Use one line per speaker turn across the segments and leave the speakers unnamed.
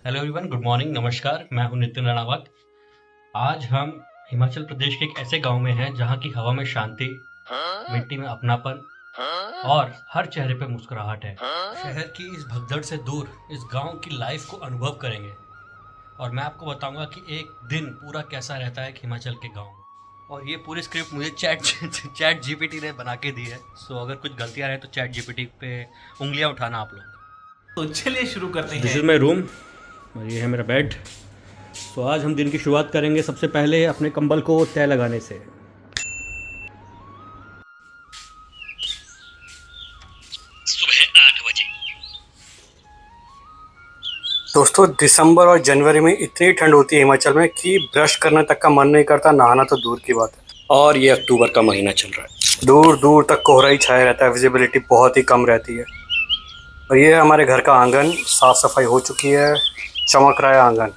Hello everyone, good morning, नमस्कार। मैं हूं नितिन राणावत। आज हम हिमाचल प्रदेश के एक ऐसे गांव में हैं जहां की हवा में शांति, मिट्टी में अपनापन और हर चेहरे पे मुस्कुराहट है। शहर की इस भगदड़ से दूर इस गांव की लाइफ को अनुभव करेंगे और मैं आपको बताऊंगा कि एक दिन पूरा कैसा रहता है हिमाचल के गांव में। और ये पूरी स्क्रिप्ट मुझे चैट जीपीटी ने बना के दी है। सो अगर कुछ गलतियां रहे तो चैट जीपीटी पे उंगलियां उठाना आप लोग।
तो चलिए शुरू करते हैं।
दिस इज़ माई रूम और ये है मेरा बेड। तो आज हम दिन की शुरुआत करेंगे सबसे पहले अपने कंबल को तय लगाने से। सुबह 8 बजे।
दोस्तों, दिसंबर और जनवरी में इतनी ठंड होती है हिमाचल में कि ब्रश करने तक का मन नहीं करता, नहाना तो दूर की बात है। और ये अक्टूबर का महीना चल रहा है, दूर दूर तक कोहरा ही छाया रहता है, विजिबिलिटी बहुत ही कम रहती है। और ये हमारे घर का आंगन, साफ सफाई हो चुकी है, चमक रहा है आंगन।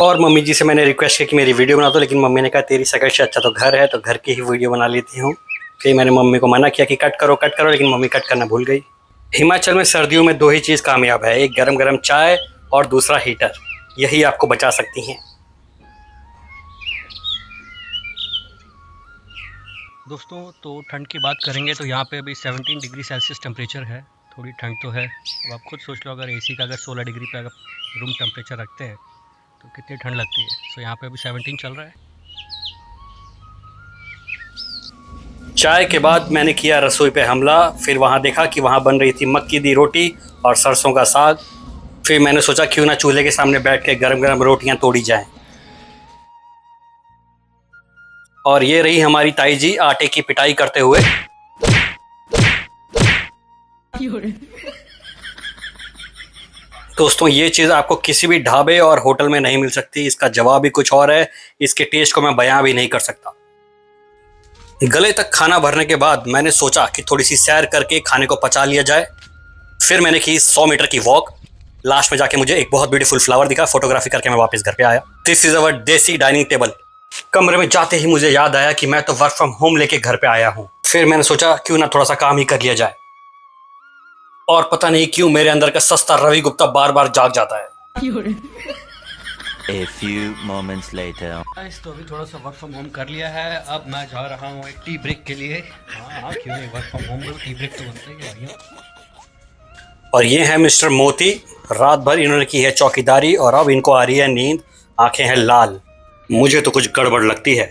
और मम्मी जी से मैंने रिक्वेस्ट किया कि मेरी वीडियो बना दो, लेकिन मम्मी ने कहा तेरी शक्ल से अच्छा तो घर है, तो घर की ही वीडियो बना लेती हूँ। फिर मैंने मम्मी को मना किया कि कट करो, लेकिन मम्मी कट करना भूल गई। हिमाचल में सर्दियों में दो ही चीज़ कामयाब है, एक गरम गरम चाय और दूसरा हीटर। यही आपको बचा सकती हैं।
दोस्तों, तो ठंड की बात करेंगे तो यहाँ पे अभी 17 डिग्री सेल्सियस टेम्परेचर है। थोड़ी ठंड तो है। अब आप खुद सोच लो, अगर एसी का अगर 16 डिग्री पे अगर रूम टेम्परेचर रखते हैं तो कितनी ठंड लगती है। सो यहाँ पे अभी 17 चल रहा है।
चाय के बाद मैंने किया रसोई पे हमला। फिर वहाँ देखा कि वहाँ बन रही थी मक्की दी रोटी और सरसों का साग। फिर मैंने सोचा क्यों ना चूल्हे के सामने बैठ के गरम गरम रोटियाँ तोड़ी जाएं। और ये रही हमारी ताई जी आटे की पिटाई करते हुए। दोस्तों, ये चीज़ आपको किसी भी ढाबे और होटल में नहीं मिल सकती। इसका जवाब ही कुछ और है। इसके टेस्ट को मैं बयां भी नहीं कर सकता। गले तक खाना भरने के बाद मैंने सोचा कि थोड़ी सी सैर करके खाने को पचा लिया जाए। फिर मैंने की 100 मीटर की वॉक। लास्ट में जाके मुझे एक बहुत ब्यूटीफुल फ्लावर दिखा। फोटोग्राफी करके मैं वापस घर पे आया। दिस इज अवर देसी डाइनिंग टेबल। कमरे में जाते ही मुझे याद आया कि मैं तो वर्क फ्रॉम होम लेके घर पे आया हूँ। फिर मैंने सोचा क्यों ना थोड़ा सा काम ही कर लिया जाए। और पता नहीं क्यों मेरे अंदर का सस्ता रवि गुप्ता बार बार जाग जाता है।
A few moments later.
तो अभी थोड़ा सा वर्क फ्रॉम होम कर लिया है। अब मैं जा रहा हूँ एक टी ब्रेक के लिए। हाँ, क्यों नहीं, वर्क फ्रॉम होम में टी ब्रेक तो बनता ही है भैया।
और ये है मिस्टर मोती। रात भर इन्होंने की है चौकीदारी और अब इनको आ रही है नींद। आंखें हैं लाल। मुझे तो कुछ गड़बड़ लगती है।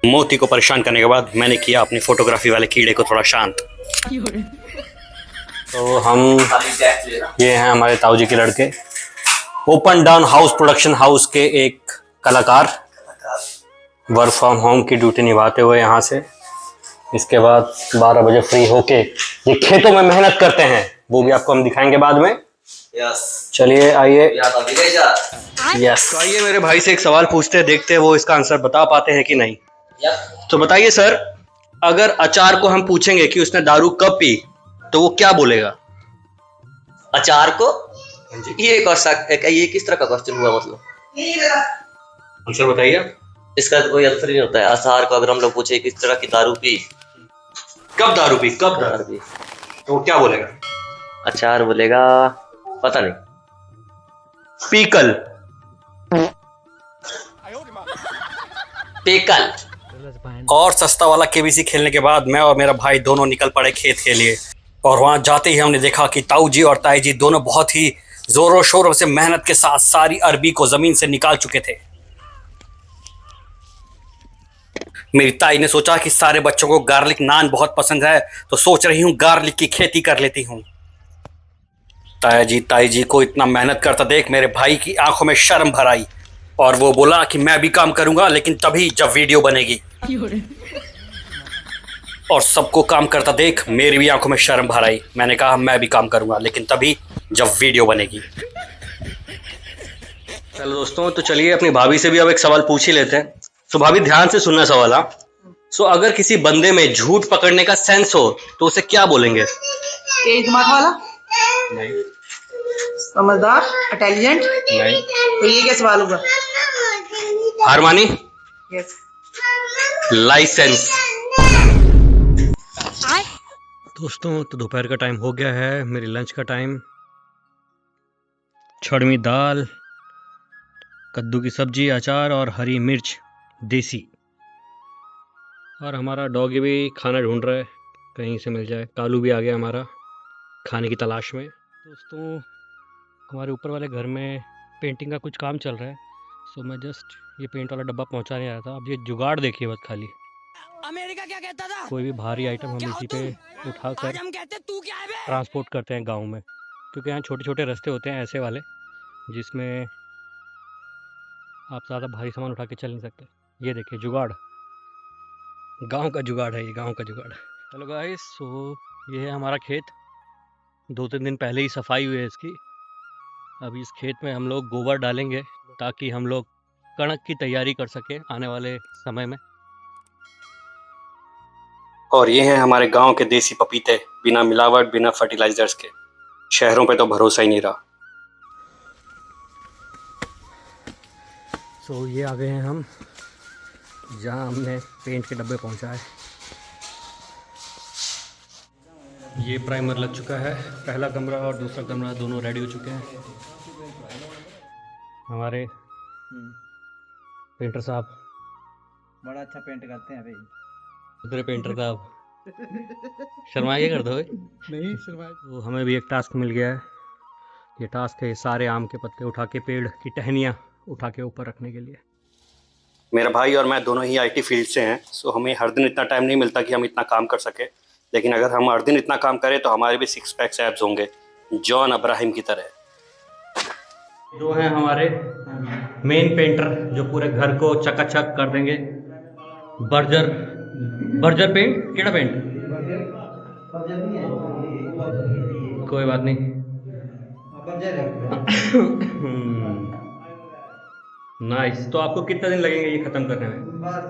मोती को परेशान करने के बाद मैंने किया अपनी फोटोग्राफी वाले कीड़े को थोड़ा शांत। तो ये हैं हमारे ताऊ जी के लड़के, open down house production house के एक कलाकार, वर्क फ्रॉम होम की ड्यूटी निभाते हुए यहाँ से। इसके बाद 12 बजे फ्री होके ये खेतों में मेहनत करते हैं, वो भी आपको हम दिखाएंगे बाद में। चलिए आइए। यस, तो आइए मेरे भाई से एक सवाल पूछते हैं, देखते हैं वो इसका आंसर बता पाते हैं कि नहीं। तो बताइए सर, अगर अचार को हम पूछेंगे कि उसने दारू कब पी तो वो क्या बोलेगा?
अचार को? ये किस तरह का क्वेश्चन हुआ? मतलब
आंसर बताइए।
इसका तो कोई आंसर ही नहीं होता है। अचार को अगर हम लोग पूछे किस तरह की दारू पी,
कब दारू पी, कब दारू पी, तो वो क्या बोलेगा?
अचार बोलेगा पता नहीं,
पीकल।
पेकल।
और सस्ता वाला केबीसी खेलने के बाद मैं और मेरा भाई दोनों निकल पड़े खेत के लिए। और वहां जाते ही हमने देखा कि ताऊ जी और ताई जी दोनों बहुत ही जोरों शोरों से मेहनत के साथ सारी अरबी को जमीन से निकाल चुके थे। मेरी ताई ने सोचा कि सारे बच्चों को गार्लिक नान बहुत पसंद है, तो सोच रही हूँ गार्लिक की खेती कर लेती हूँ। ताई जी को इतना मेहनत करता देख मेरे भाई की आंखों में शर्म भर आई और वो बोला कि मैं भी काम करूंगा, लेकिन तभी जब वीडियो बनेगी। और सबको काम करता देख मेरी भी आंखों में शर्म भर आई। मैंने कहा मैं भी काम करूंगा, लेकिन तभी जब वीडियो बनेगी। चलो दोस्तों, तो चलिए अपनी भाभी से भी अब एक सवाल पूछ ही लेते हैं। तो भाभी ध्यान से सुनना सवाल। सो अगर किसी बंदे में झूठ पकड़ने का सेंस हो तो उसे क्या बोलेंगे?
तेज दिमाग वाला?
नहीं।
समझदार, इंटेलिजेंट?
नहीं।
तो ये क्या सवाल होगा?
हारमानी?
यस।
लाइसेंस।
दोस्तों तो दोपहर का टाइम हो गया है, मेरी लंच का टाइम। छड़मी दाल, कद्दू की सब्जी, अचार और हरी मिर्च देसी। और हमारा डॉगी भी खाना ढूंढ रहा है, कहीं से मिल जाए। कालू भी आ गया हमारा खाने की तलाश में। दोस्तों हमारे ऊपर वाले घर में पेंटिंग का कुछ काम चल रहा है, सो मैं जस्ट ये पेंट वाला डब्बा पहुंचाने आया था। अब ये जुगाड़ देखिए बस खाली।
अमेरिका क्या कहता था?
कोई भी भारी आइटम हम
क्या हो
इसी
तुम?
पे उठाकर
आज हम कहते तू क्या है बे?
ट्रांसपोर्ट करते हैं गांव में, क्योंकि यहाँ छोटे छोटे रास्ते होते हैं ऐसे वाले जिसमें आप ज़्यादा भारी सामान उठा के चल नहीं सकते। ये देखिए जुगाड़, गांव का जुगाड़ है ये, गांव का जुगाड़। हेलो गाइस, सो ये है हमारा खेत। 2-3 दिन पहले ही सफाई हुई है इसकी। अब इस खेत में हम लोग गोबर डालेंगे ताकि हम लोग कणक की तैयारी कर सकें आने वाले समय में।
और ये हैं हमारे गांव के देसी पपीते, बिना मिलावट, बिना फर्टिलाइजर्स के। शहरों पे तो भरोसा ही नहीं रहा।
सो ये आ गए हैं हम जहाँ हमने पेंट के डब्बे पहुँचाए। ये प्राइमर लग चुका है, पहला कमरा और दूसरा कमरा दोनों रेडी हो चुके हैं। हमारे पेंटर साहब
बड़ा अच्छा पेंट करते हैं भाई।
दूसरे पेंटर साहब शर्माइए कर दो।
नहीं शर्माए।
तो हमें भी एक टास्क मिल गया है। ये टास्क है सारे आम के पत्ते उठा के, पेड़ की टहनियाँ उठा के ऊपर रखने के लिए।
मेरा भाई और मैं दोनों ही आईटी फील्ड से हैं, सो हमें हर दिन इतना टाइम नहीं मिलता कि हम इतना काम कर सके। लेकिन अगर हम हर दिन इतना काम करें तो हमारे भी 6 पैक्स एब्स होंगे, जॉन अब्राहिम की तरह।
जो है हमारे मेन पेंटर जो पूरे घर को चकाचक कर देंगे। बर्जर पेंट, केड़ा पेंट, कोई बात नहीं। नाइस। तो आपको कितना दिन लगेंगे ये खत्म करने में?
बस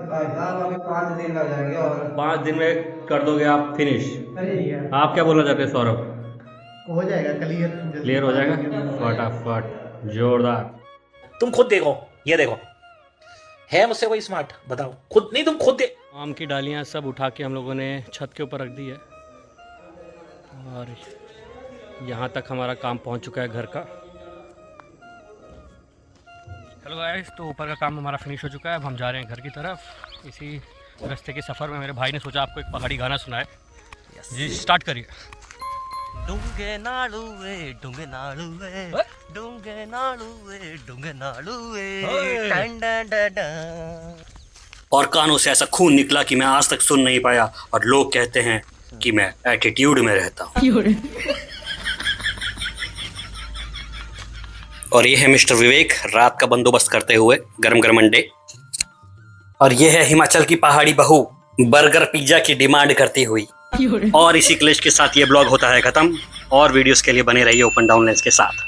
5 दिन लग जाएंगे। और
5 दिन में कर दोगे आप फिनिश? आप क्या बोलना चाहते हैं सौरभ?
हो जाएगा
क्लियर हो जाएगा फटाफट, जोरदार।
तुम खुद देखो, ये देखो, है मुझसे कोई स्मार्ट? बताओ खुद, नहीं तुम खुद दे।
आम की डालियाँ सब उठा के हम लोगों ने छत के ऊपर रख दी है और यहाँ तक हमारा काम पहुँच चुका है घर का। हेलो गाइस, तो ऊपर का काम हमारा फिनिश हो चुका है। अब हम जा रहे हैं घर की तरफ। इसी रास्ते के सफ़र में मेरे भाई ने सोचा आपको एक पहाड़ी गाना सुनाए। जी स्टार्ट करिए।
डूंगे नाड़ुए, डूंगे नाड़ुए, डूंगे नाड़ुए, डूंगे नाड़ुए, डन डन डन डन।
और कानों से ऐसा खून निकला कि मैं आज तक सुन नहीं पाया, और लोग कहते हैं कि मैं एटीट्यूड में रहता हूँ। और ये है मिस्टर विवेक रात का बंदोबस्त करते हुए गरम गरम अंडे। और ये है हिमाचल की पहाड़ी बहू बर्गर पिज्जा की डिमांड करती हुई। और इसी क्लिच के साथ ये ब्लॉग होता है खत्म। और वीडियोस के लिए बने रहिए ओपन डाउन लेंस के साथ।